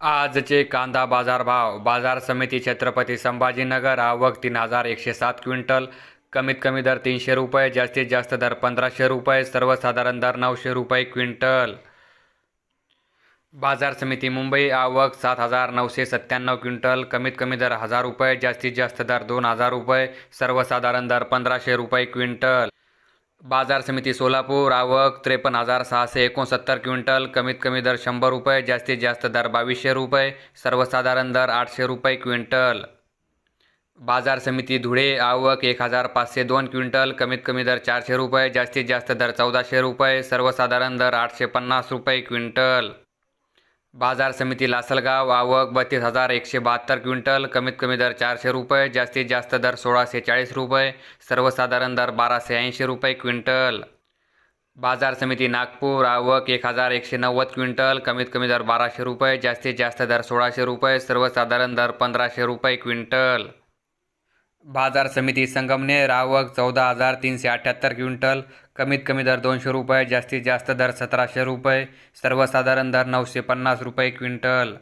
आजचे कांदा बाजार भाव. बाजार समिती छत्रपती संभाजीनगर. आवक 3,107 क्विंटल. कमीत कमी दर 300 रुपये, जास्तीत जास्त दर 1,500 रुपये, सर्वसाधारण दर 900 रुपये क्विंटल. बाजार समिती मुंबई. आवक 7,997 क्विंटल. कमीत कमी दर 1,000 रुपये, जास्तीत जास्त दर 2,000 रुपये, सर्वसाधारण दर 1,500 रुपये क्विंटल. बाजार समिती सोलापूर. आवक 53,669 क्विंटल. कमीत कमी दर 100 रुपये, जास्तीत जास्त दर 2,200 रुपये, सर्वसाधारण दर 800 रुपये क्विंटल. बाजार समिती धुळे. आवक 1,502 क्विंटल. कमीत कमी दर 400 रुपये, जास्तीत जास्त दर 1,400 रुपये, सर्वसाधारण दर 850 रुपये क्विंटल. बाजार समिती लासलगाव. आवक 32,172 क्विंटल. कमीत कमी दर 400 रुपये, जास्तीत जास्त दर 1,640 रुपये, सर्वसाधारण दर 1,280 रुपये क्विंटल. बाजार समिती नागपूर. आवक 1,190 क्विंटल. कमीत कमी दर 1,200 रुपये, जास्तीत जास्त दर 1,600 रुपये, सर्वसाधारण दर 1,500 रुपये क्विंटल. बाजार समिती संगमनेर. आवक 14,378 क्विंटल. कमीत कमी दर 200 रुपये, जास्तीत जास्त दर 1,700 रुपये, सर्वसाधारण दर 950 रुपये क्विंटल.